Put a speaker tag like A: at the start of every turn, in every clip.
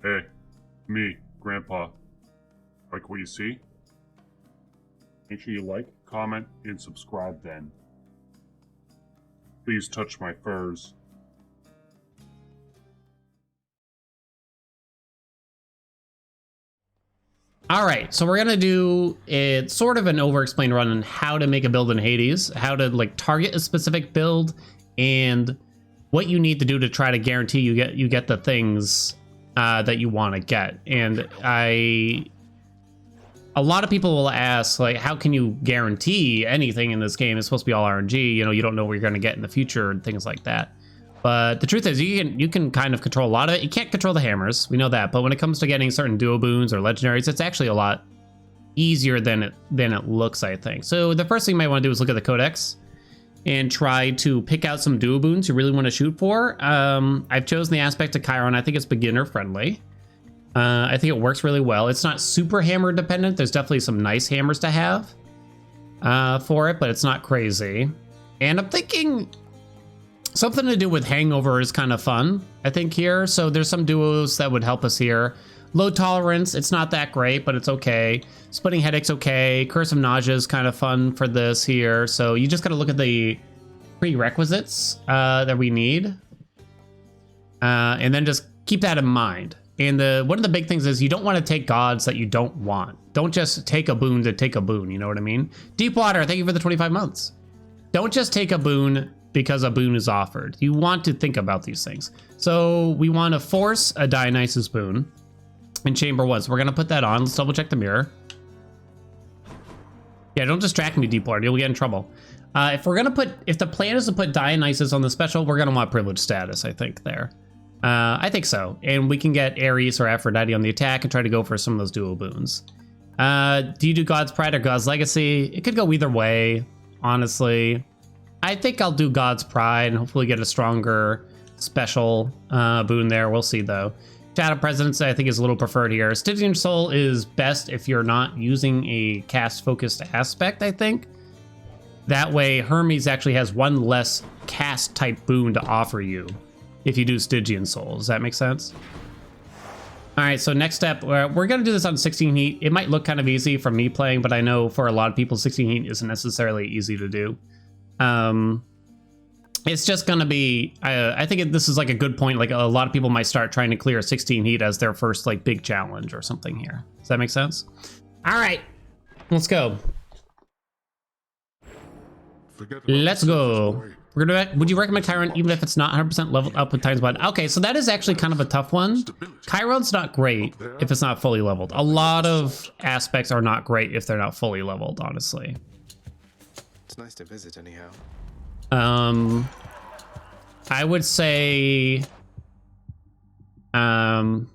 A: Hey, me, Grandpa. Like what you see? Make sure you like, comment, and subscribe then. Please touch my furs.
B: All right, so we're gonna do it sort of an over-explained run on how to make a build in Hades, how to like target a specific build, and what you need to do to try to guarantee you get the things that you want to get. And a lot of people will ask, like, how can you guarantee anything in this game? It's supposed to be all RNG. You know, you don't know what you're gonna get in the future and things like that. But the truth is, you can kind of control a lot of it. You can't control the hammers, we know that. But when it comes to getting certain duo boons or legendaries, it's actually a lot easier than it looks, I think. So the first thing you might want to do is look at the codex and try to pick out some duo boons you really want to shoot for. I've chosen the aspect of Chiron. I think it's beginner friendly. I think it works really well. It's not super hammer dependent. There's definitely some nice hammers to have for it, but it's not crazy. And I'm thinking something to do with Hangover is kind of fun, I think, here. So there's some duos that would help us here. Low tolerance, it's not that great, but it's okay. Splitting Headache's okay. Curse of Nausea is kind of fun for this here. So you just got to look at the prerequisites that we need. And then just keep that in mind. And one of the big things is you don't want to take gods that you don't want. Don't just take a boon to take a boon, you know what I mean? Deepwater, thank you for the 25 months. Don't just take a boon because a boon is offered. You want to think about these things. So we want to force a Dionysus boon in chamber 1. So we're gonna put that on. Let's double check the mirror. Yeah, don't distract me, Deepwater. You'll get in trouble. If the plan is to put Dionysus on the special, we're gonna want privilege status, I think, there. I think so. And we can get Ares or Aphrodite on the attack and try to go for some of those dual boons. Do you do God's Pride or God's Legacy? It could go either way, honestly. I think I'll do God's Pride and hopefully get a stronger special boon there. We'll see, though. Shadow Presence, I think, is a little preferred here. Stygian Soul is best if you're not using a cast-focused aspect, I think. That way, Hermes actually has one less cast-type boon to offer you if you do Stygian Soul. Does that make sense? All right, so next step, we're going to do this on 16 heat. It might look kind of easy from me playing, but I know for a lot of people, 16 heat isn't necessarily easy to do. It's just gonna be, I think this is like a good point. Like a lot of people might start trying to clear 16 heat as their first like big challenge or something here. Does that make sense? All right, let's go. Let's go. We're gonna, would you recommend Chiron even if it's not 100% leveled up with times 1? Okay, so that is actually kind of a tough one. Chiron's not great if it's not fully leveled. A lot of aspects are not great if they're not fully leveled, honestly.
C: It's nice to visit anyhow.
B: I would say Chiron's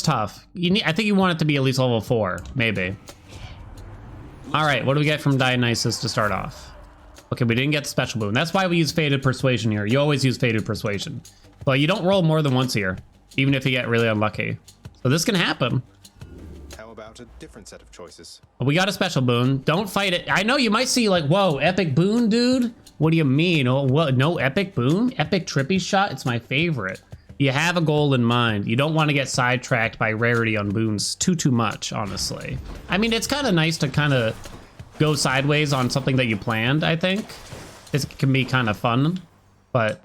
B: tough. I think you want it to be at least level 4, maybe. All right, what do we get from Dionysus to start off? Okay, we didn't get the special boon. That's why we use Fated Persuasion here. You always use Fated Persuasion. But you don't roll more than once here, even if you get really unlucky. So this can happen.
C: How about a different set of choices?
B: We got a special boon. Don't fight it. I know you might see like, whoa, epic boon, dude. What do you mean? Oh, what? No epic boon? Epic trippy shot? It's my favorite. You have a goal in mind. You don't want to get sidetracked by rarity on boons too much, honestly. I mean, it's kind of nice to kind of go sideways on something that you planned, I think. This can be kind of fun, but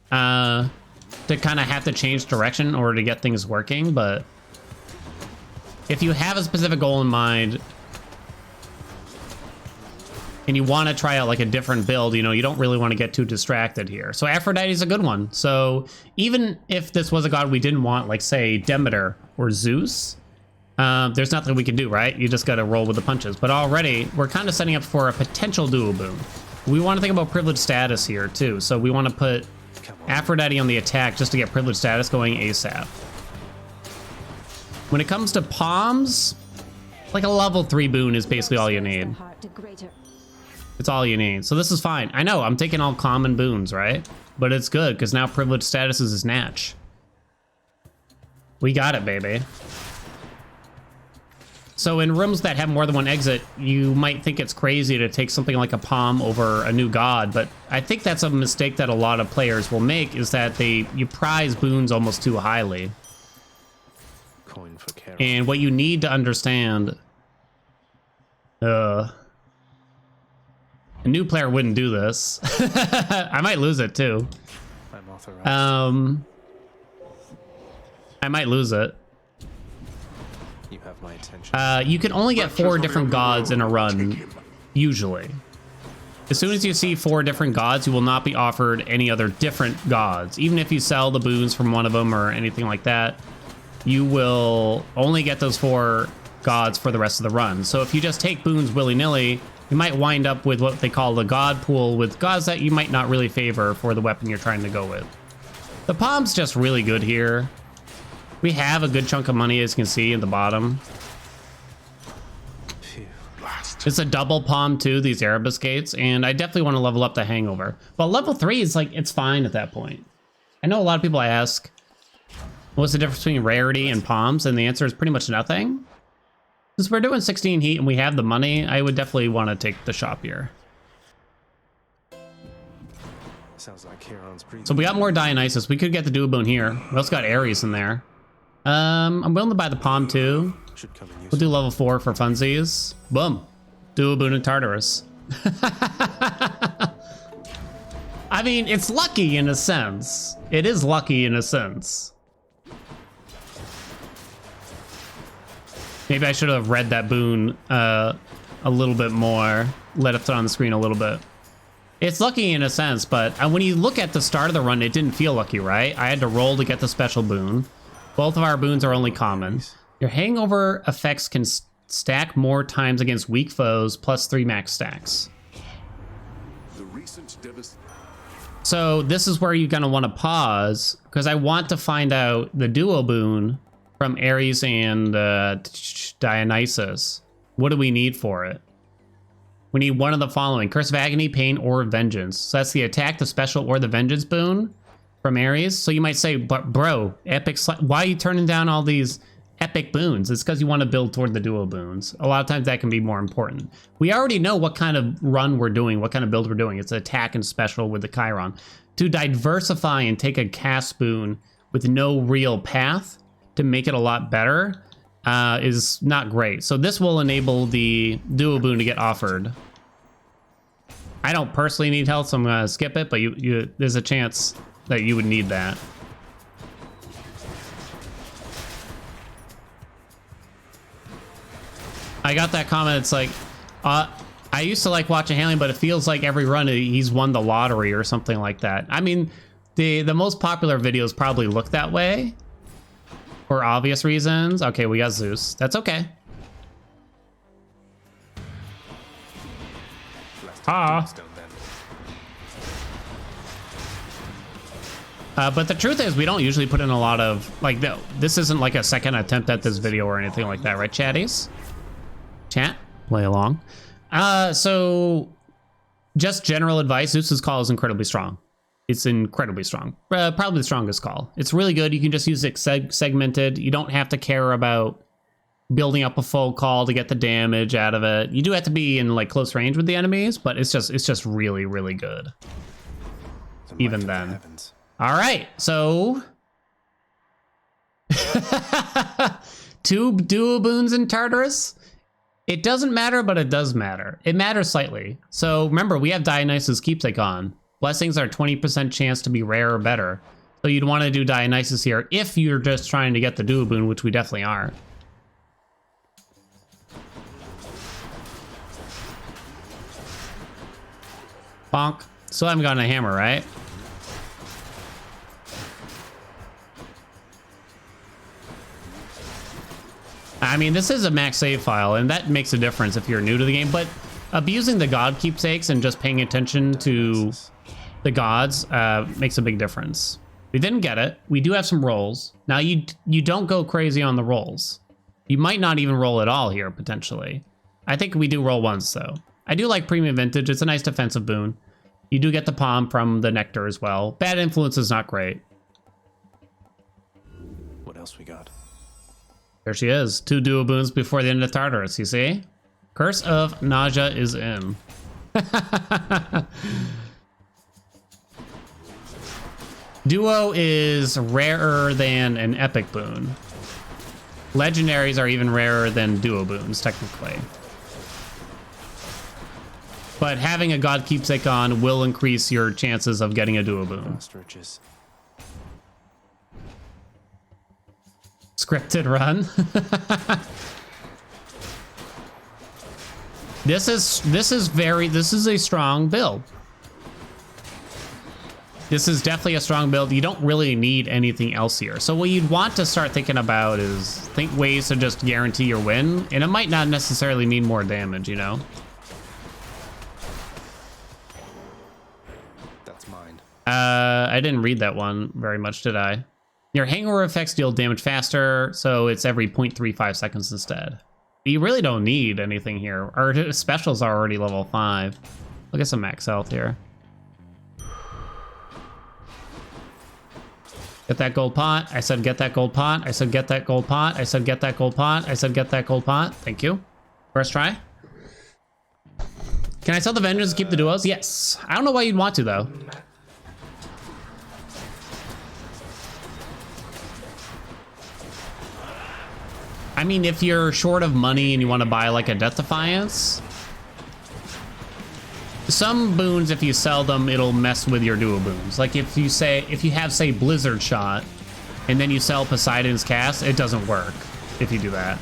B: to kind of have to change direction in order to get things working. But if you have a specific goal in mind and you want to try out like a different build, you know, you don't really want to get too distracted here. So Aphrodite is a good one. So even if this was a god we didn't want, like say Demeter or Zeus, there's nothing we can do, right? You just got to roll with the punches. But already we're kind of setting up for a potential dual boon. We want to think about privilege status here too. So we want to put Aphrodite on the attack just to get privilege status going ASAP. When it comes to palms, like a level 3 boon is basically all you need. It's all you need. So this is fine. I know I'm taking all common boons, right? But it's good because now privilege status is Natch. We got it, baby. So in rooms that have more than one exit, you might think it's crazy to take something like a palm over a new god, but I think that's a mistake that a lot of players will make, is that you prize boons almost too highly.
C: Coin for Carol.
B: And what you need to understand, a new player wouldn't do this. I might lose it too.
C: I'm authorized.
B: I might lose it.
C: You have my attention.
B: You can only get 4 different gods in a run, usually. As soon as you see 4 different gods, you will not be offered any other different gods. Even if you sell the boons from one of them or anything like that, you will only get those 4 gods for the rest of the run. So if you just take boons willy-nilly, you might wind up with what they call the god pool, with gods that you might not really favor for the weapon you're trying to go with. The palm's just really good here. We have a good chunk of money, as you can see at the bottom.
C: Phew.
B: It's a double palm too, these Erebus gates, and I definitely want to level up the Hangover. But level 3 is like, it's fine at that point. I know a lot of people ask, what's the difference between rarity and palms? And the answer is pretty much nothing. Since we're doing 16 heat and we have the money, I would definitely want to take the shop here.
C: Sounds like Huron's breathing.
B: So we got more Dionysus. We could get the Duoboon here. We also got Ares in there. I'm willing to buy the palm too.
C: Should come in
B: We'll
C: useful.
B: do level 4 for funsies. Boom. Duoboon and Tartarus. I mean, it's lucky in a sense. It is lucky in a sense. Maybe I should have read that boon a little bit more. Let it fit on the screen a little bit. It's lucky in a sense, but when you look at the start of the run, it didn't feel lucky, right? I had to roll to get the special boon. Both of our boons are only common. Your hangover effects can stack more times against weak foes, plus 3 max stacks. So this is where you're gonna want to pause, because I want to find out the duo boon from Ares and Dionysus. What do we need for it? We need one of the following: Curse of Agony, Pain, or Vengeance. So that's the attack, the special, or the vengeance boon from Ares. So you might say, but bro, why are you turning down all these epic boons? It's because you want to build toward the duo boons. A lot of times that can be more important. We already know what kind of run we're doing, what kind of build we're doing. It's attack and special with the Chiron. To diversify and take a cast boon with no real path to make it a lot better is not great. So this will enable the duo boon to get offered. I don't personally need health, so I'm gonna skip it, but there's a chance that you would need that. I got that comment. It's like, I used to like watching Haelian, but it feels like every run he's won the lottery or something like that. I mean, the most popular videos probably look that way for obvious reasons. Okay, we got Zeus. That's okay.
C: Tombstone, then.
B: But the truth is, we don't usually put in a lot of, like, this isn't like a second attempt at this video or anything like that, right, chatties? Chat, play along. So just general advice, Zeus's call is incredibly strong. It's incredibly strong. Probably the strongest call. It's really good. You can just use it segmented. You don't have to care about building up a full call to get the damage out of it. You do have to be in like close range with the enemies, but it's just really, really good.
C: The might
B: Even
C: of the
B: then.
C: heavens.
B: All right, so 2 duo boons in Tartarus. It doesn't matter, but it does matter. It matters slightly. So remember, we have Dionysus Keepsake on. Blessings are 20% chance to be rare or better. So you'd want to do Dionysus here if you're just trying to get the duo boon, which we definitely are. Bonk. Still haven't gotten a hammer, right? I mean, this is a max save file, and that makes a difference if you're new to the game, but abusing the god keepsakes and just paying attention to the gods makes a big difference. We didn't get it. We do have some rolls. Now, you don't go crazy on the rolls. You might not even roll at all here, potentially. I think we do roll once, though. I do like Premium Vintage. It's a nice defensive boon. You do get the palm from the Nectar as well. Bad Influence is not great.
C: What else we got?
B: There she is. 2 duo boons before the end of Tartarus, you see? Curse of Nausea is in. Duo is rarer than an epic boon. Legendaries are even rarer than duo boons, technically. But having a god keepsake on will increase your chances of getting a duo boon.
C: Ostriches.
B: Scripted run. This is a strong build. This is definitely a strong build. You don't really need anything else here. So what you'd want to start thinking about is think ways to just guarantee your win, and it might not necessarily mean more damage, you know?
C: That's mine.
B: I didn't read that one very much, did I? Your hangover effects deal damage faster, so it's every 0.35 seconds instead. You really don't need anything here. Our specials are already level 5. Look at some max health here. Get that gold pot. I said get that gold pot. I said get that gold pot. I said get that gold pot. I said get that gold pot. Thank you. First try. Can I sell the Vengeance and keep the duos? Yes. I don't know why you'd want to, though. I mean, if you're short of money and you want to buy like a Death Defiance, some boons, if you sell them, it'll mess with your duo boons. Like if you have, say, Blizzard Shot, and then you sell Poseidon's Cast, it doesn't work if you do that.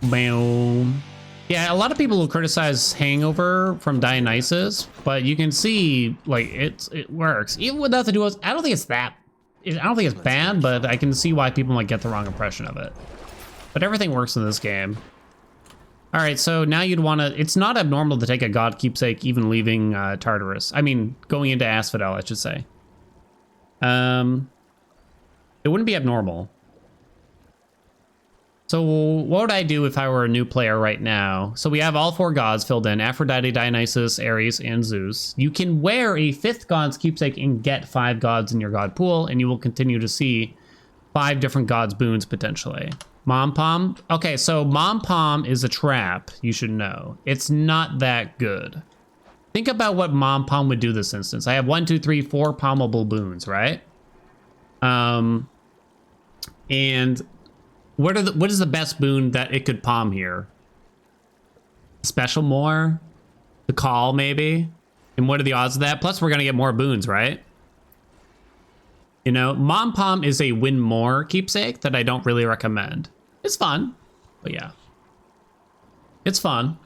B: Boom. Yeah, a lot of people will criticize Hangover from Dionysus, but you can see like it works even without the duos. I don't think it's bad, but I can see why people might get the wrong impression of it. But everything works in this game. All right, so now you'd want to. It's not abnormal to take a god keepsake, even leaving Tartarus. I mean, going into Asphodel, I should say. It wouldn't be abnormal. So what would I do if I were a new player right now? So we have all 4 gods filled in: Aphrodite, Dionysus, Ares, and Zeus. You can wear a 5th god's keepsake and get 5 gods in your god pool, and you will continue to see 5 different gods boons potentially. Mom Pom. Okay, so Mom Pom is a trap, you should know. It's not that good. Think about what Mom Pom would do this instance. I have 1, 2, 3, 4 pommable boons, right? And what is the best boon that it could palm here? Special more? The call, maybe? And what are the odds of that? Plus, we're gonna get more boons, right? You know, Mom Pom is a win more keepsake that I don't really recommend. It's fun, but yeah. It's fun.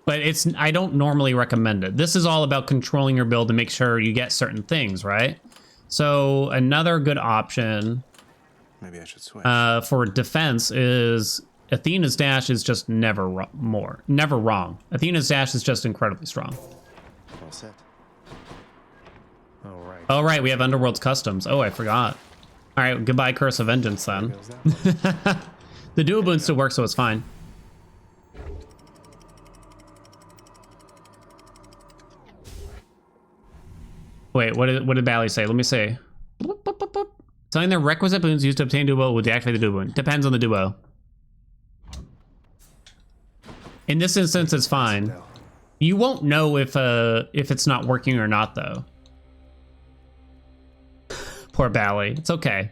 B: But I don't normally recommend it. This is all about controlling your build to make sure you get certain things, right? So another good option
C: Maybe I should switch.
B: for defense is Athena's dash is just never wrong. Athena's dash is just incredibly strong.
C: All set. All right.
B: Oh, right, we have Underworld's Customs. Oh, I forgot. All right, goodbye, Curse of Vengeance, then. The dual boon still works, so it's fine. Wait, what did Bally say? Let me see. Boop, boop, boop, boop. Telling the requisite boons used to obtain duo will deactivate the duo boon. Depends on the duo. In this instance, it's fine. You won't know if it's not working or not, though. Poor Bally. It's okay.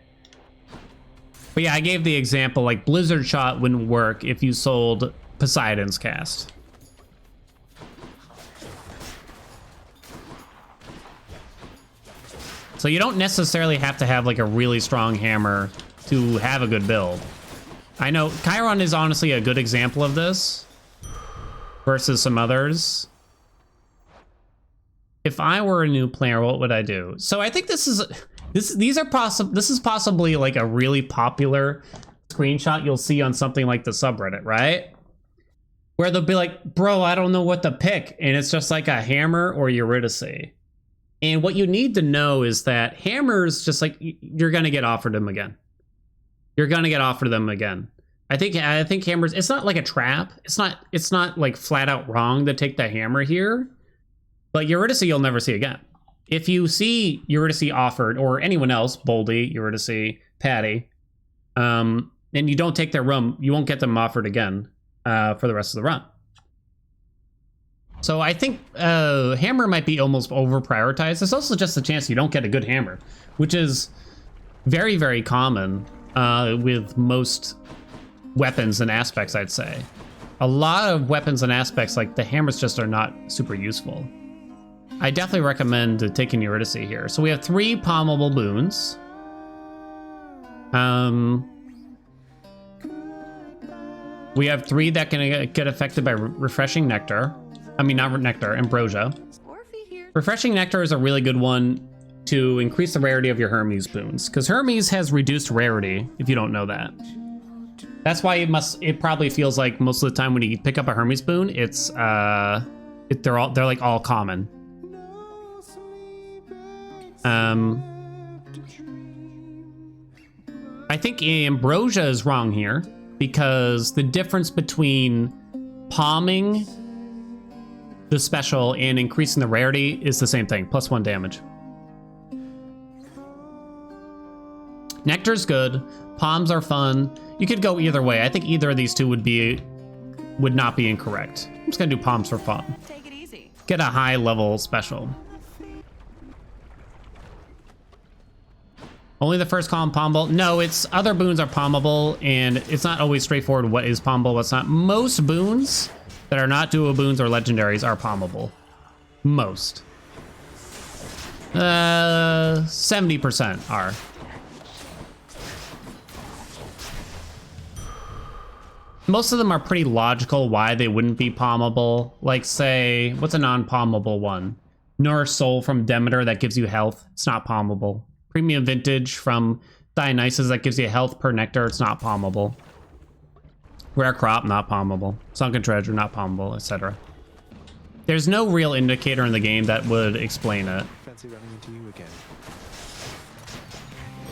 B: But yeah, I gave the example, like Blizzard Shot wouldn't work if you sold Poseidon's Cast. So you don't necessarily have to have like a really strong hammer to have a good build. I know Chiron is honestly a good example of this versus some others. If I were a new player, what would I do? So I think this is possibly like a really popular screenshot you'll see on something like the subreddit, right? Where they'll be like, bro, I don't know what to pick. And it's just like a hammer or Eurydice. And what you need to know is that hammers, just like, you're going to get offered them again. You're going to get offered them again. I think hammers, it's not like a trap. It's not like flat out wrong to take the hammer here. But Eurydice you'll never see again. if you see Eurydice offered, or anyone else, Boldy, Eurydice, Patty, and you don't take their room, you won't get them offered again for the rest of the run. So I think hammer might be almost over prioritized. There's also just a chance you don't get a good hammer, which is very, very common with most weapons and aspects, I'd say. A lot of weapons and aspects, like the hammers, just are not super useful. I definitely recommend taking Eurydice here. So we have 3 palmable boons. We have 3 that can get affected by refreshing nectar. I mean, not nectar, ambrosia. Refreshing nectar is a really good one to increase the rarity of your Hermes boons, because Hermes has reduced rarity, if you don't know that. That's why it probably feels like most of the time when you pick up a Hermes boon, it's they're like all common. I think ambrosia is wrong here, because the difference between palming the special and increasing the rarity is the same thing, +1 damage. Nectar's good, palms are fun. You could go either way. I think either of these two would not be incorrect. I'm just gonna do palms for fun.
D: Take it easy.
B: Get a high level special. Only the first column palmable? No, it's other boons are palmable, and it's not always straightforward what is palmable, what's not. Most boons that are not duo boons or legendaries are palmable. Most. 70% are. Most of them are pretty logical why they wouldn't be palmable. Like, say, what's a non-palmable one? Nourish Soul from Demeter that gives you health. It's not palmable. Premium Vintage from Dionysus that gives you health per nectar. It's not palmable. Rare Crop, not palmable. Sunken Treasure, not palmable, etc. There's no real indicator in the game that would explain it.
C: Fancy running into you again.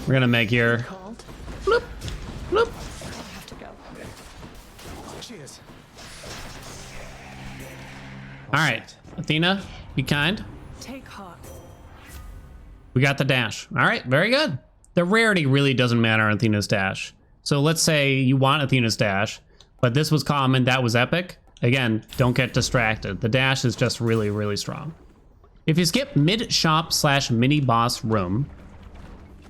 B: We're gonna make here.
D: Called.
B: Bloop, bloop.
D: I have to go.
C: Cheers.
B: All right, Athena, be kind.
D: Take heart.
B: We got the dash. All right, very good. The rarity really doesn't matter on Athena's dash. So let's say you want Athena's dash, but this was common, that was epic. Again, don't get distracted. The dash is just really, really strong. If you skip mid-shop/mini boss room,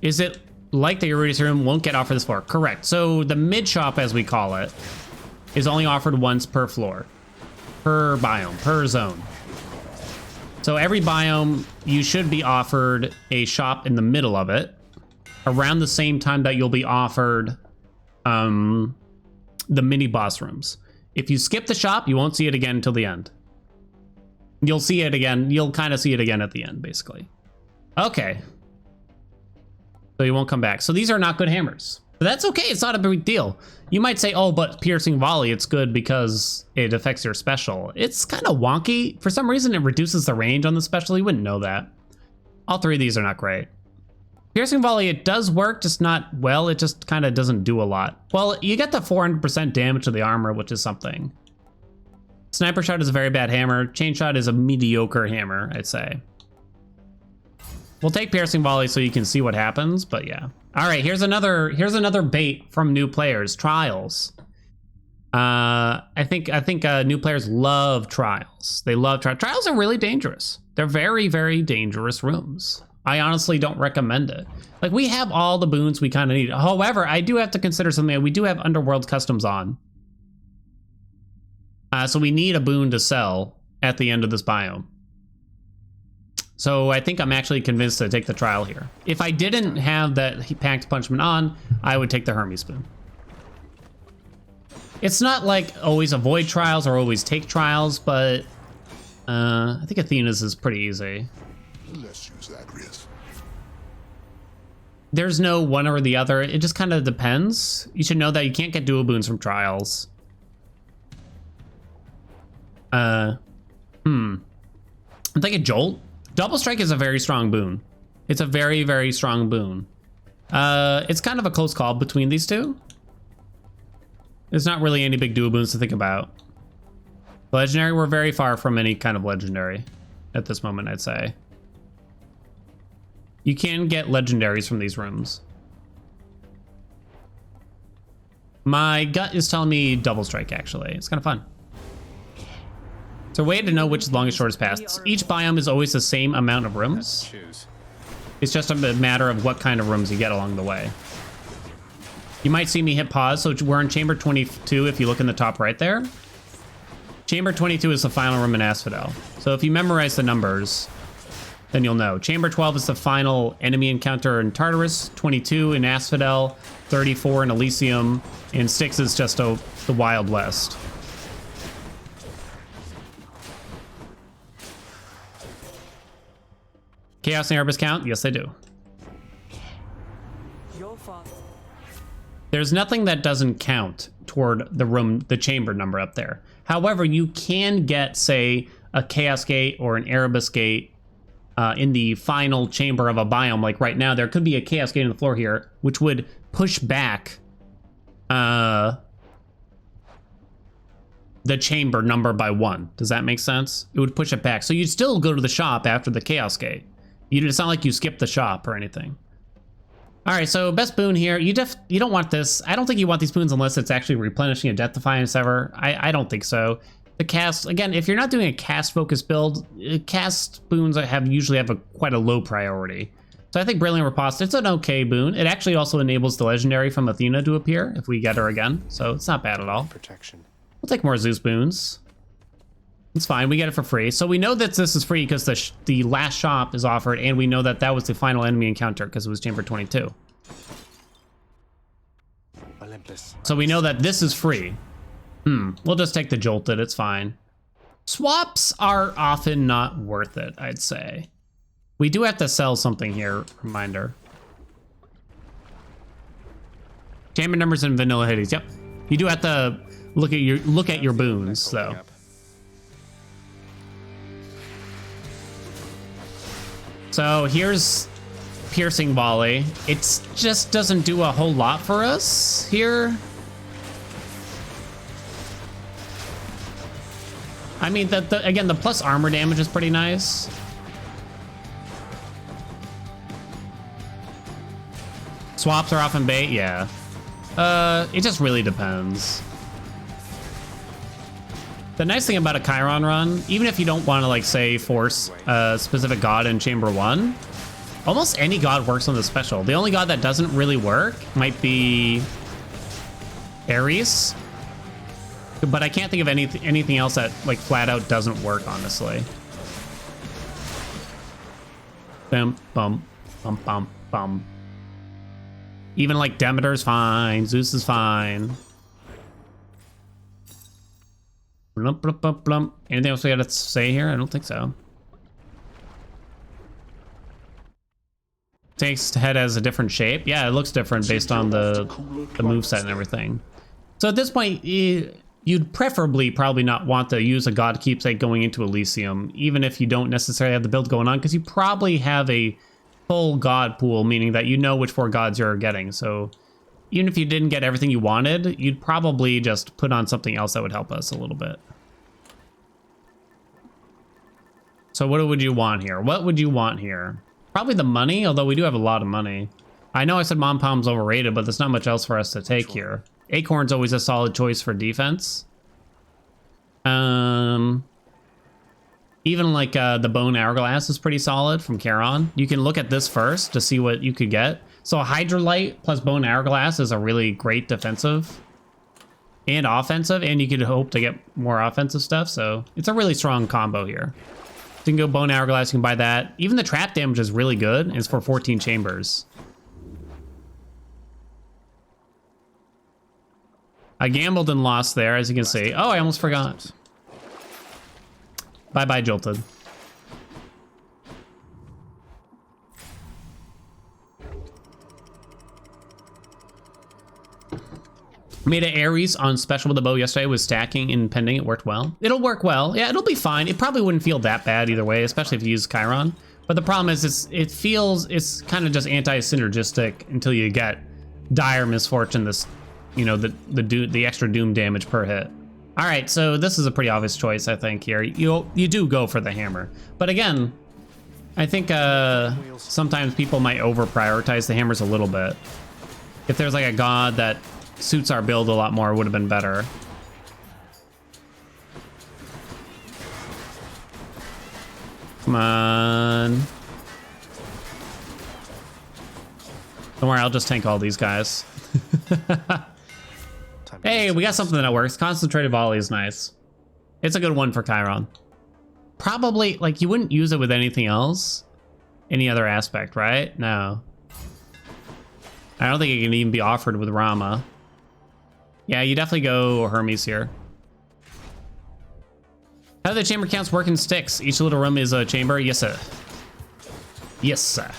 B: is it like the Eurydice room won't get offered this floor? Correct. So the mid-shop, as we call it, is only offered once per floor, per biome, per zone. So every biome, you should be offered a shop in the middle of it, around the same time that you'll be offered the mini boss rooms. If you skip the shop, you won't see it again until the end. You'll see it again. You'll kind of see it again at the end, basically. Okay. So you won't come back. So these are not good hammers. But that's okay. It's not a big deal. You might say, oh, but Piercing Volley, it's good because it affects your special. It's kind of wonky. For some reason, it reduces the range on the special. You wouldn't know that. All 3 of these are not great. Piercing Volley, it does work, just not well. It just kind of doesn't do a lot. Well, you get the 400% damage to the armor, which is something. Sniper Shot is a very bad hammer. Chain Shot is a mediocre hammer, I'd say. We'll take Piercing Volley so you can see what happens, but yeah. All right, here's another bait from new players. Trials. I think new players love trials. They love trials. Trials are really dangerous. They're very, very dangerous rooms. I honestly don't recommend it. Like, we have all the boons we kind of need. However, I do have to consider something. We do have Underworld Customs on. So we need a boon to sell at the end of this biome. So I think I'm actually convinced to take the trial here. If I didn't have that Pact Punishment on, I would take the Hermes boon. It's not like always avoid trials or always take trials, but I think Athena's is pretty easy.
E: Let's use that risk.
B: There's no one or the other. It just kind of depends. You should know that you can't get dual boons from trials. I'm thinking Jolt. Double Strike is a very strong boon. It's a very, very strong boon. It's kind of a close call between these two. There's not really any big dual boons to think about. Legendary, we're very far from any kind of legendary at this moment, I'd say. You can get legendaries from these rooms. My gut is telling me double strike, actually. It's kind of fun. It's a way to know which is longest, shortest path. Each biome is always the same amount of rooms. It's just a matter of what kind of rooms you get along the way. You might see me hit pause. So we're in chamber 22 if you look in the top right there. Chamber 22 is the final room in Asphodel. So if you memorize the numbers, then you'll know. Chamber 12 is the final enemy encounter in Tartarus, 22 in Asphodel, 34 in Elysium, and Styx is just the Wild West. Chaos and Erebus count? Yes, they do. There's nothing that doesn't count toward the chamber number up there. However, you can get, say, a Chaos Gate or an Erebus Gate in the final chamber of a biome. Like right now, there could be a Chaos Gate on the floor here, which would push back the chamber number by 1. Does that make sense? It would push it back. So you'd still go to the shop after the Chaos Gate. It's not like you skip the shop or anything. All right, so best boon here. You don't want this. I don't think you want these boons unless it's actually replenishing a Death Defiance ever. I don't think so. The cast, again, if you're not doing a cast focused build, cast boons usually have quite a low priority. So I think Brilliant Riposte, it's an okay boon. It actually also enables the legendary from Athena to appear if we get her again. So it's not bad at all.
C: Protection.
B: We'll take more Zeus boons. It's fine, we get it for free. So we know that this is free because the last shop is offered, and we know that that was the final enemy encounter because it was chamber 22.
C: Olympus.
B: So we know that this is free. We'll just take the Jolted, it's fine. Swaps are often not worth it, I'd say. We do have to sell something here, reminder. Chamber numbers and vanilla Hades, yep. You do have to look at your boons, though. So here's Piercing Volley. It just doesn't do a whole lot for us here. I mean, again, the plus armor damage is pretty nice. Swaps are often bait, yeah. It just really depends. The nice thing about a Chiron run, even if you don't want to, like, say, force a specific god in Chamber 1, almost any god works on the special. The only god that doesn't really work might be Ares. But I can't think of anything else that, like, flat out doesn't work, honestly. Bum, bum, bum, bum, bum. Even, like, Demeter's fine. Zeus is fine. Blump, blump, blump, blump. Anything else we gotta say here? I don't think so. Tank's head has a different shape. Yeah, it looks different based on the moveset and everything. So at this point, you'd preferably probably not want to use a god keepsake going into Elysium, even if you don't necessarily have the build going on, because you probably have a full god pool, meaning that you know which 4 gods you're getting. So even if you didn't get everything you wanted, you'd probably just put on something else that would help us a little bit. So what would you want here? What would you want here? Probably the money, although we do have a lot of money. I know I said Mom Pom's overrated, but there's not much else for us to take here. Acorn's always a solid choice for defense. Even like the Bone Hourglass is pretty solid from Charon. You can look at this first to see what you could get. So Hydrolite plus Bone Hourglass is a really great defensive and offensive, and you could hope to get more offensive stuff. So it's a really strong combo here. You can go Bone Hourglass, you can buy that. Even the trap damage is really good. It's for 14 chambers. I gambled and lost there, as you can see. Oh, I almost forgot. Bye-bye, Jolted. Made an Ares on special with the bow yesterday, was stacking and pending. It worked well. It'll work well. Yeah, it'll be fine. It probably wouldn't feel that bad either way, especially if you use Chiron. But the problem is it's kind of just anti-synergistic until you get dire misfortune, this, you know, the extra doom damage per hit. All right, so this is a pretty obvious choice, I think, here. You do go for the hammer. But again, I think sometimes people might over prioritize the hammers a little bit. If there's like a god that suits our build a lot more, it would have been better. Come on. Don't worry, I'll just tank all these guys. Hey, we got something that works. Concentrated volley is nice. It's a good one for Chiron. Probably, like, you wouldn't use it with anything else. Any other aspect, right? No. I don't think it can even be offered with Rama. Yeah, you definitely go Hermes here. How do the chamber counts work in sticks? Each little room is a chamber? Yes, sir. Yes, sir.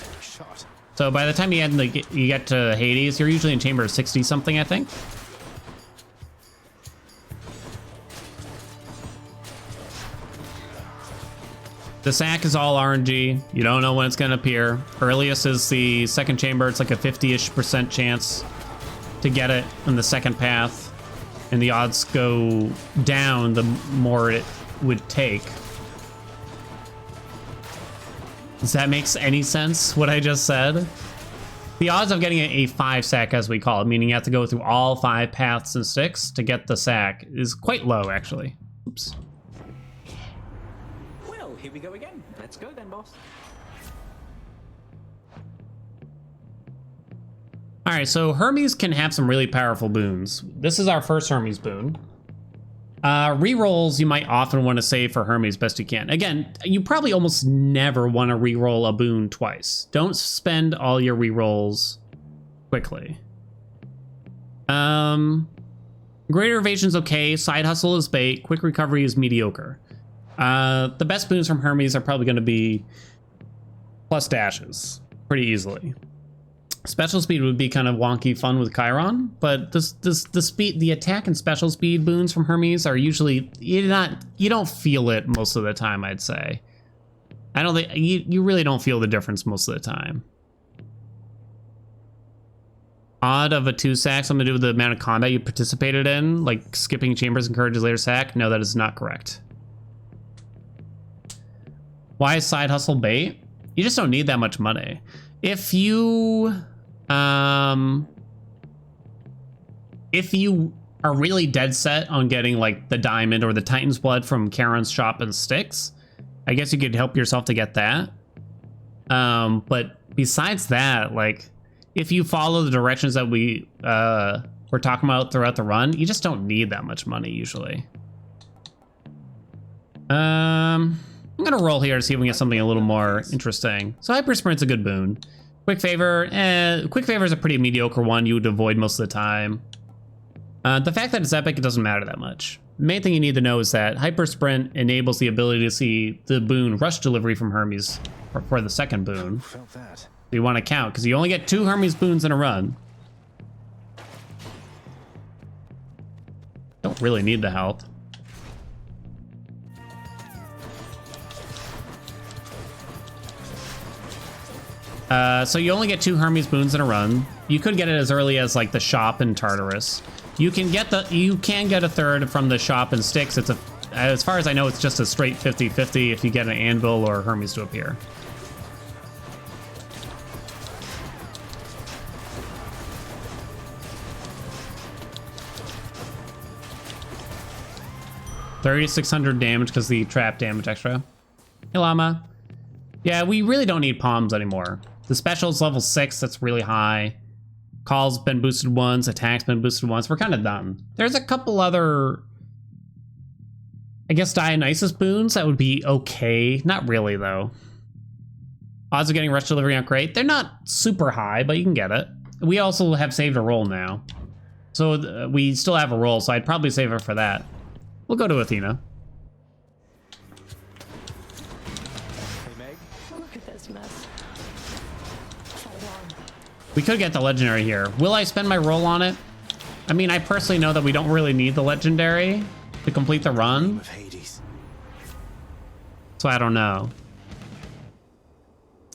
B: So by the time you get to Hades, you're usually in chamber 60 something, I think. The sack is all RNG. You don't know when it's gonna appear. Earliest is the second chamber. It's like a 50-ish% chance to get it in the second path. And the odds go down the more it would take. Does that make any sense, what I just said? The odds of getting a 5 sack, as we call it, meaning you have to go through all 5 paths and sticks to get the sack, is quite low, actually. Oops.
D: Well, here we go again. Let's go then, boss.
B: All right, so Hermes can have some really powerful boons. This is our first Hermes boon. Rerolls you might often want to save for Hermes best you can. Again, you probably almost never want to reroll a boon twice. Don't spend all your rerolls quickly. Greater Evasion's okay. Side Hustle is bait. Quick Recovery is mediocre. The best boons from Hermes are probably going to be plus dashes pretty easily. Special speed would be kind of wonky fun with Chiron, but the attack and special speed boons from Hermes are usually you don't feel it most of the time, I'd say. I don't think you really don't feel the difference most of the time. Odd of a 2 sack, something to do with the amount of combat you participated in, like skipping chambers encourages later sack. No, that is not correct. Why is Side Hustle bait? You just don't need that much money. If you are really dead set on getting like the diamond or the Titan's blood from Charon's shop and sticks, I guess you could help yourself to get that. But besides that, like if you follow the directions that we're talking about throughout the run, you just don't need that much money usually. I'm gonna roll here to see if we can get something a little more interesting. So Hyper Sprint's a good boon. Quick Favor, Quick Favor is a pretty mediocre one you would avoid most of the time. The fact that it's epic, it doesn't matter that much. The main thing you need to know is that Hyper Sprint enables the ability to see the boon Rush Delivery from Hermes for the second boon.
C: Felt that.
B: So you want to count, because you only get 2 Hermes boons in a run. Don't really need the health. So you only get 2 Hermes boons in a run. You could get it as early as like the shop in Tartarus. You can get a third from the shop and sticks. It's as far as I know, it's just a straight 50-50 if you get an anvil or Hermes to appear. $3,600 damage because the trap damage extra. Hey, Llama. Yeah, we really don't need palms anymore. The special's level 6, that's really high. Call's been boosted once, attack's been boosted once. We're kind of done. There's a couple other, I guess, Dionysus boons that would be okay. Not really, though. Odds of getting Rush Delivery aren't great. They're not super high, but you can get it. We also have saved a roll now. So we still have a roll, so I'd probably save it for that. We'll go to Athena.
F: Look at this mess. Hold on.
B: We could get the legendary here. Will I spend my roll on it? I mean, I personally know that we don't really need the legendary to complete the run.
C: Of Hades.
B: So I don't know.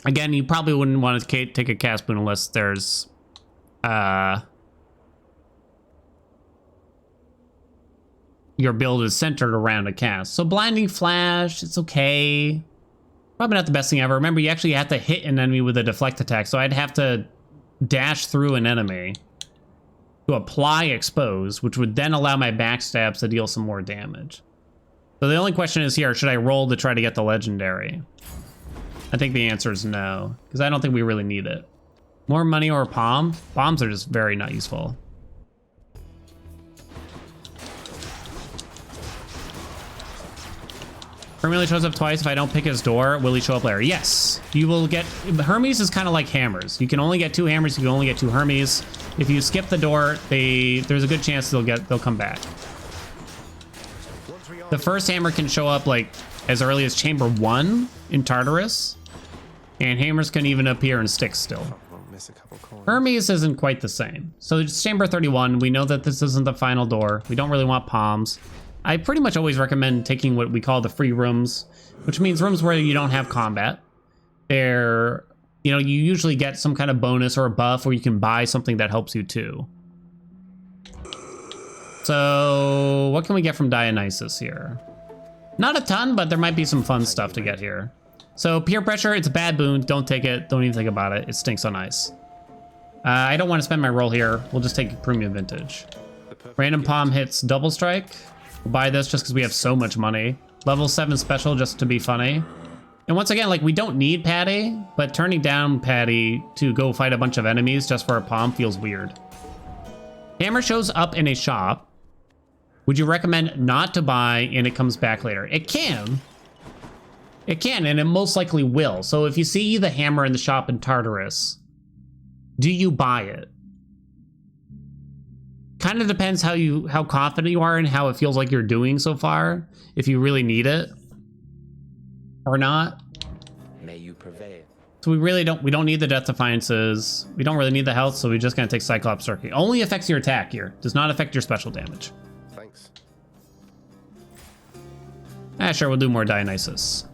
B: Again, you probably wouldn't want to take a cast boon unless there's your build is centered around a cast. So blinding flash, it's okay. Probably not the best thing ever. Remember, you actually have to hit an enemy with a deflect attack, so I'd have to dash through an enemy to apply expose, which would then allow my backstabs to deal some more damage. So the only question is here, should I roll to try to get the legendary? I think the answer is no, because I don't think we really need it. More money or palm? Bombs are just very not useful. Hermes shows up twice. If I don't pick his door, will he show up later? Yes. You will get... Hermes is kind of like hammers. You can only get 2 hammers. You can only get 2 Hermes. If you skip the door, there's a good chance they'll come back. The first hammer can show up like as early as chamber 1 in Tartarus. And hammers can even appear in sticks still.
C: Won't miss a couple coins.
B: Hermes isn't quite the same. So it's chamber 31. We know that this isn't the final door. We don't really want palms. I pretty much always recommend taking what we call the free rooms, which means rooms where you don't have combat. They're, you know, you usually get some kind of bonus or a buff where you can buy something that helps you too. So what can we get from Dionysus here? Not a ton, but there might be some fun stuff to get here. So peer pressure, it's a bad boon. Don't take it. Don't even think about it. It stinks on ice. I don't want to spend my roll here. We'll just take premium vintage. Random palm hits double strike. We'll buy this just because we have so much money. Level 7 special just to be funny. And once again, like, we don't need Patty, but turning down Patty to go fight a bunch of enemies just for a palm feels weird. Hammer shows up in a shop. Would you recommend not to buy and it comes back later? It can. It can, and it most likely will. So if you see the hammer in the shop in Tartarus, do you buy it? Kind of depends how confident you are and how it feels like you're doing so far. If you really need it or not.
D: May you prevail.
B: So we don't need the Death Defiances. We don't really need the health, so we're just gonna take Cyclops Circuit. Only affects your attack here. Does not affect your special damage.
C: Thanks.
B: Sure, we'll do more Dionysus.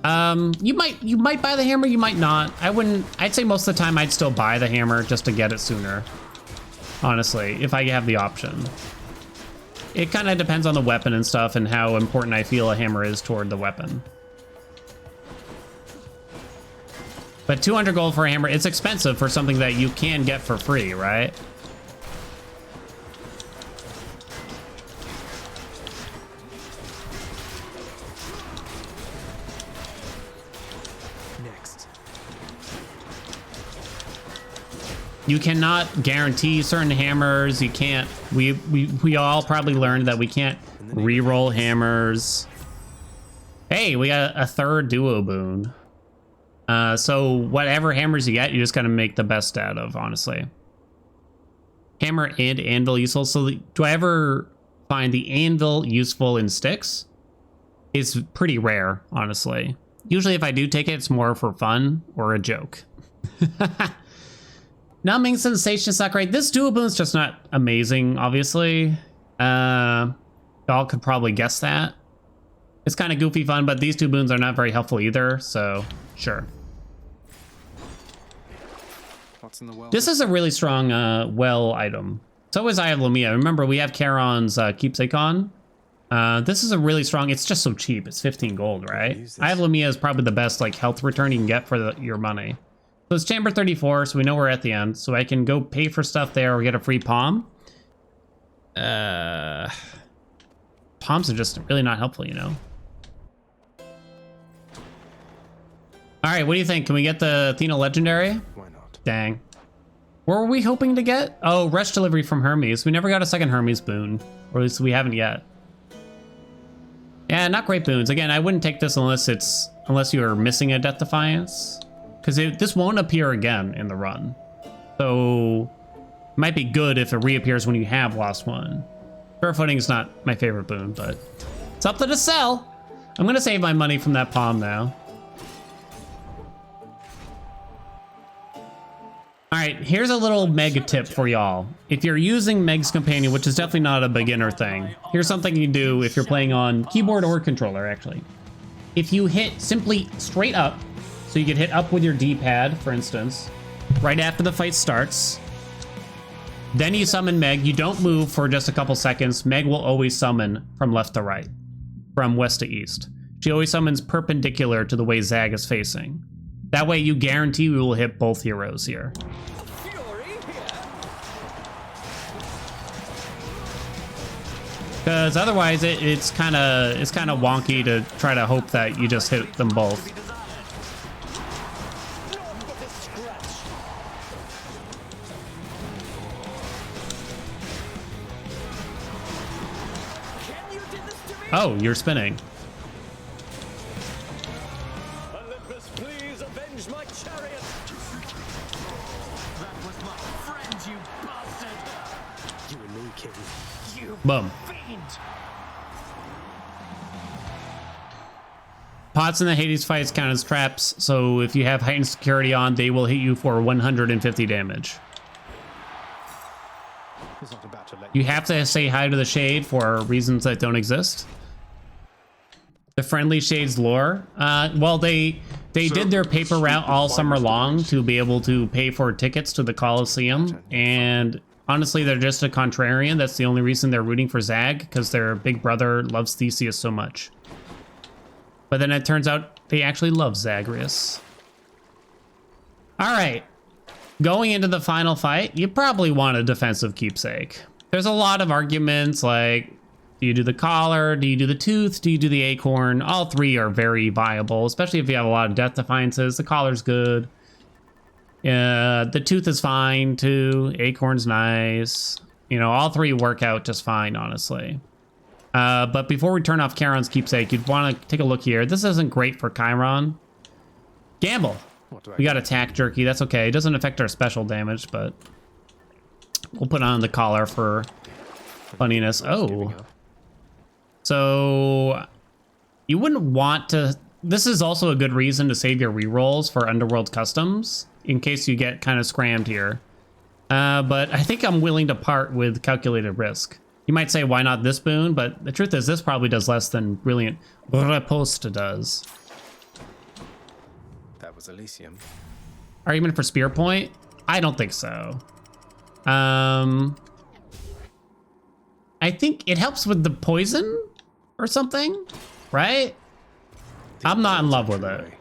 B: You might buy the hammer, you might not. I'd say most of the time I'd still buy the hammer just to get it sooner. Honestly, if I have the option. It kind of depends on the weapon and stuff and how important I feel a hammer is toward the weapon. But 200 gold for a hammer, it's expensive for something that you can get for free, right?
C: Next.
B: You cannot guarantee certain hammers. You can't. We all probably learned that we can't re-roll hammers. Hey, we got a third duo boon. So whatever hammers you get, you just gotta make the best out of, honestly. Hammer and anvil useful. So do I ever find the anvil useful in sticks? It's pretty rare, honestly. Usually if I do take it, it's more for fun or a joke. Numbing sensation is not great. This duo boon's just not amazing, obviously. Y'all could probably guess that. It's kind of goofy fun, but these 2 boons are not very helpful either, so sure.
C: What's in the well?
B: This is a really strong well item. So is Eye of Lumia. Remember, we have Charon's keepsake on. This is a really strong, it's just so cheap. It's 15 gold, right? Eye of Lumia is probably the best like health return you can get for your money. So it's chamber 34, so we know we're at the end. So I can go pay for stuff there or get a free palm. Palms are just really not helpful, you know? All right, what do you think? Can we get the Athena Legendary?
C: Why not?
B: Dang. What were we hoping to get? Oh, rush delivery from Hermes. We never got a second Hermes boon, or at least we haven't yet. Yeah, not great boons. Again, I wouldn't take this unless you are missing a Death Defiance, because this won't appear again in the run. So it might be good if it reappears when you have lost one. Sure footing is not my favorite boon, but it's something to sell. I'm gonna save my money from that palm now. All right, here's a little Meg tip for y'all. If you're using Meg's Companion, which is definitely not a beginner thing, here's something you can do if you're playing on keyboard or controller, actually. If you hit simply straight up, so you can hit up with your D-pad, for instance, right after the fight starts, then you summon Meg. You don't move for just a couple seconds. Meg will always summon from left to right, from west to east. She always summons perpendicular to the way Zag is facing. That way you guarantee we will hit both heroes here. Because otherwise it's kind of wonky to try to hope that you just hit them both. Oh, you're spinning.
G: Olympus, please avenge my chariot. That was my friend, you bastard. You and me, King. You
B: Boom.
G: fiend.
B: Pots in the Hades fights count as traps, so if you have heightened security on, they will hit you for 150 damage.
C: He's not about to let
B: You have to say hi to the Shade for reasons that don't exist. The Friendly Shades lore. Well, they did their paper route all summer long to be able to pay for tickets to the Coliseum, and honestly, they're just a contrarian. That's the only reason they're rooting for Zag, because their big brother loves Theseus so much. But then it turns out they actually love Zagreus. All right. Going into the final fight, you probably want a defensive keepsake. There's a lot of arguments like, do you do the collar? Do you do the tooth? Do you do the acorn? All three are very viable, especially if you have a lot of death defiances. The collar's good. The tooth is fine too. Acorn's nice. You know, all three work out just fine, honestly. But before we turn off Charon's keepsake, you'd want to take a look here. This isn't great for Chiron. Gamble. We got attack jerky. That's okay. It doesn't affect our special damage, but we'll put on the collar for funniness. Oh. So you wouldn't want to... This is also a good reason to save your rerolls for Underworld Customs in case you get kind of scrammed here. But I think I'm willing to part with calculated risk. You might say, why not this boon? But the truth is, this probably does less than Brilliant Riposte does.
C: That was Elysium.
B: Argument for Spear Point? I don't think so. I think it helps with the poison or something, right? I'm not in love with it.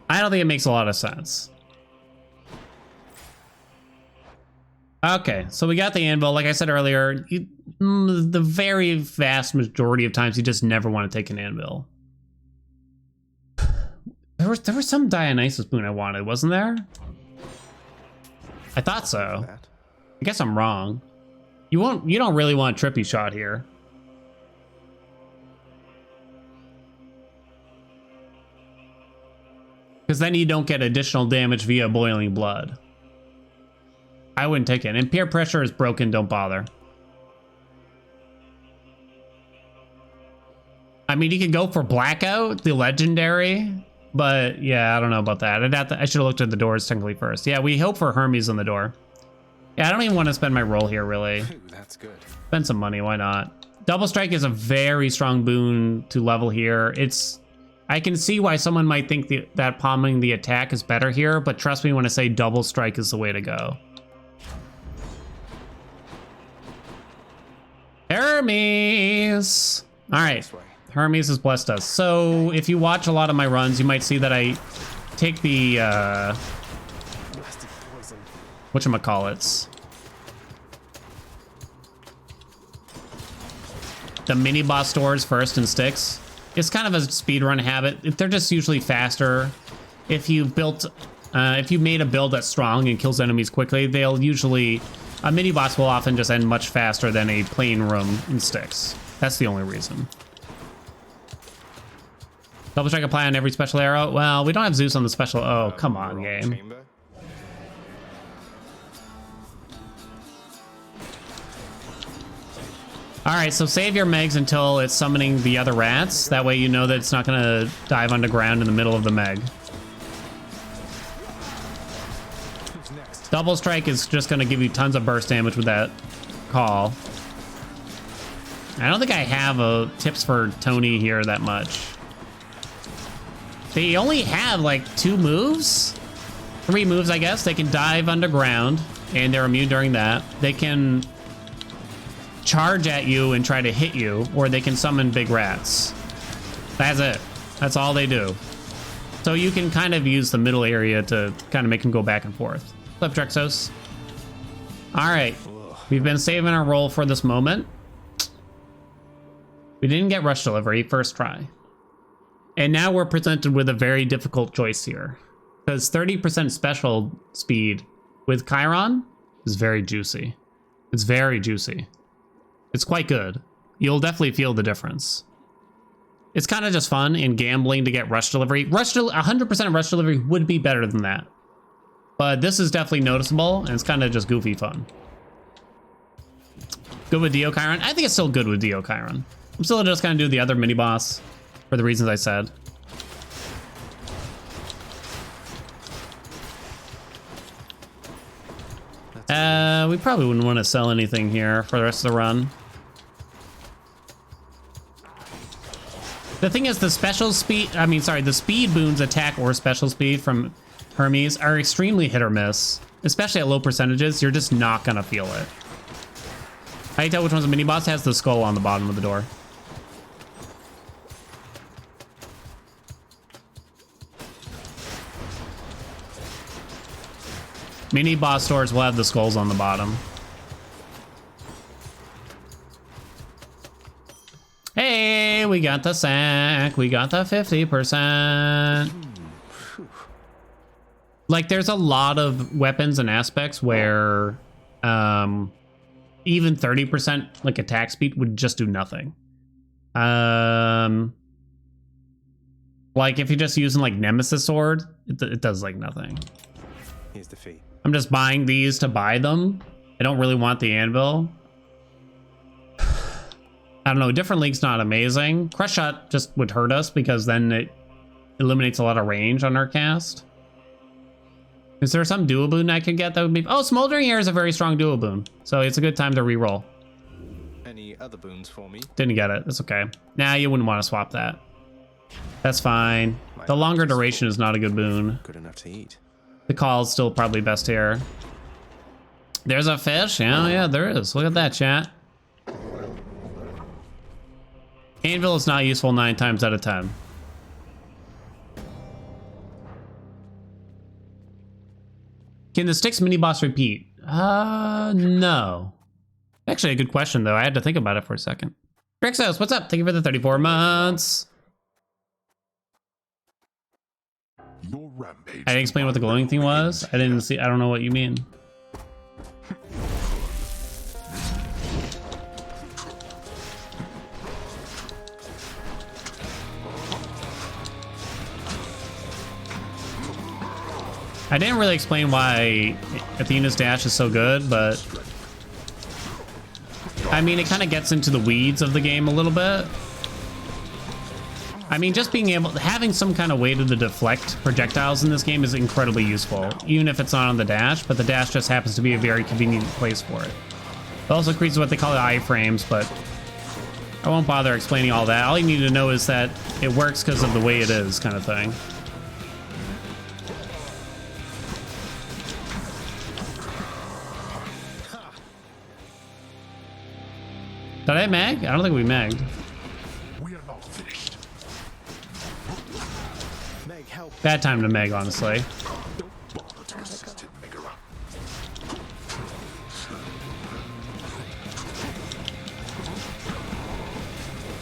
B: I don't think it makes a lot of sense. Okay, so we got the anvil. Like I said earlier, the very vast majority of times you just never want to take an anvil. There was some Dionysus boon I wanted, wasn't there? I thought so. I guess I'm wrong. You don't really want a trippy shot here. Because then you don't get additional damage via boiling blood. I wouldn't take it. And peer pressure is broken, don't bother. I mean, you could go for Blackout, the legendary, but yeah, I don't know about that. I should have looked at the doors technically first. Yeah, we hope for Hermes on the door. Yeah, I don't even want to spend my roll here, really.
C: Ooh, that's good.
B: Spend some money, why not? Double Strike is a very strong boon to level here. I can see why someone might think that palming the attack is better here, but trust me when I say Double Strike is the way to go. Hermes! All right, Hermes has blessed us. So if you watch a lot of my runs, you might see that I take the, whatchamacallits. The mini boss doors first and sticks. It's kind of a speedrun habit. They're just usually faster. If you made a build that's strong and kills enemies quickly, a mini boss will often just end much faster than a plain room in sticks. That's the only reason. Double Strike apply on every special arrow. Well, we don't have Zeus on the special. Oh, come on, game.
C: Chamber.
B: All right, so save your Megs until it's summoning the other rats. That way you know that it's not gonna dive underground in the middle of the Meg.
C: Who's next?
B: Double Strike is just gonna give you tons of burst damage with that call. I don't think I have tips for Tony here that much. They only have like 2 moves? 3 moves, I guess. They can dive underground, and they're immune during that. They can charge at you and try to hit you, or they can summon big rats. That's it. That's all they do. So you can kind of use the middle area to kind of make them go back and forth. What's up, Drexos? All right. We've been saving our roll for this moment. We didn't get rush delivery first try. And now we're presented with a very difficult choice here. Because 30% special speed with Chiron is very juicy. It's very juicy. It's quite good. You'll definitely feel the difference. It's kind of just fun in gambling to get rush delivery. 100% of rush delivery would be better than that. But this is definitely noticeable, and it's kind of just goofy fun. Good with Dio Chiron? I think it's still good with Dio Chiron. I'm still just gonna do the other mini boss for the reasons I said. We probably wouldn't want to sell anything here for the rest of the run. The thing is, the special speed, the speed boons attack or special speed from Hermes are extremely hit or miss, especially at low percentages. You're just not gonna feel it. How do you tell which one's a mini boss? It has the skull on the bottom of the door. Mini boss stores will have the skulls on the bottom. Hey, we got the sack. We got the 50%. Like, there's a lot of weapons and aspects where even 30% like attack speed would just do nothing. Like if you're just using like Nemesis sword, it does like nothing.
C: Here's the fee.
B: I'm just buying these to buy them. I don't really want the anvil. I don't know, different link's not amazing. Crush shot just would hurt us because then it eliminates a lot of range on our cast. Is there some dual boon I could get that would be... Oh, Smoldering Air is a very strong dual boon, so it's a good time to re-roll.
C: Any other boons for me?
B: Didn't get it, that's okay. Nah, you wouldn't want to swap that. That's fine. The longer duration is not a good boon.
C: Good enough to eat.
B: The call's still probably best here. There's a fish, yeah, there is. Look at that, chat. Anvil is not useful 9 times out of 10. Can the Styx mini boss repeat? No. Actually, a good question though. I had to think about it for a second. Drexos, what's up? Thank you for the 34 months.
E: Your rampage.
B: I didn't explain what the glowing thing was. I didn't see. I don't know what you mean. I didn't really explain why Athena's dash is so good, but I mean, it kind of gets into the weeds of the game a little bit. I mean, just being able, having some kind of way to deflect projectiles in this game is incredibly useful, even if it's not on the dash, but the dash just happens to be a very convenient place for it. It also increases what they call the iframes, but I won't bother explaining all that. All you need to know is that it works because of the way it is, kind of thing. Did I mag? I don't think we magged.
E: We are not finished.
C: Meg, help.
B: Bad time to mag, honestly.
E: Don't bother to assist him, Megara.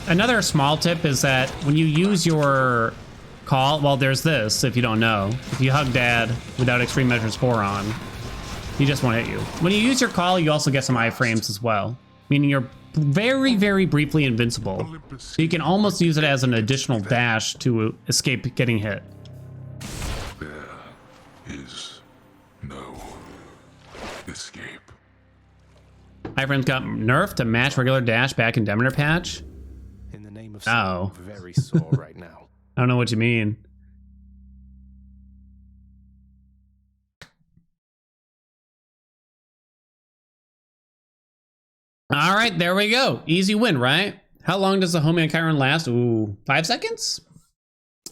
B: Another small tip is that when you use your call, well, there's this, if you don't know. If you hug Dad without Extreme Measures 4 on, he just won't hit you. When you use your call, you also get some iframes as well, meaning you're very, very briefly invincible. So you can almost use it as an additional dash to escape getting hit.
E: There is no escape.
B: Iframes got nerfed to match regular dash back in Demeter patch.
C: In the name of
B: Oh.
C: something very sore right now.
B: I don't know what you mean. All right, there we go. Easy win, right? How long does the Homing Chiron last? Ooh, 5 seconds?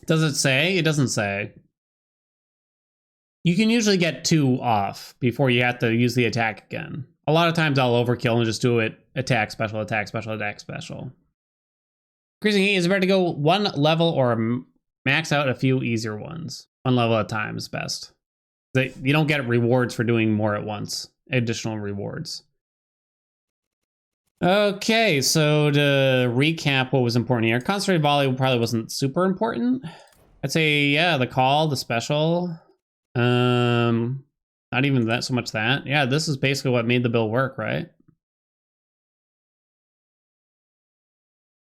B: Does it say? It doesn't say. You can usually get 2 off before you have to use the attack again. A lot of times I'll overkill and just do it attack, special, attack, special, attack, special. Increasing heat is better to go one level or max out a few easier ones. One level at a time is best. You don't get rewards for doing more at once. Additional rewards. Okay, so to recap what was important here. Concentrated volley probably wasn't super important. I'd say, yeah, the call, the special. Not even that so much that. Yeah, this is basically what made the build work, right?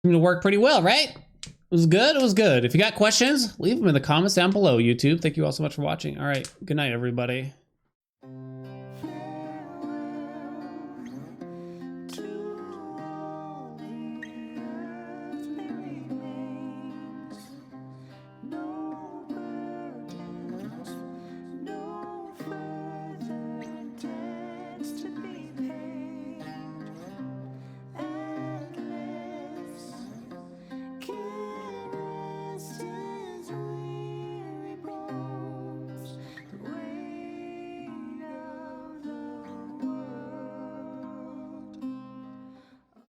B: Seemed to work pretty well, right? It was good, it was good. If you got questions, leave them in the comments down below, YouTube. Thank you all so much for watching. All right, good night, everybody.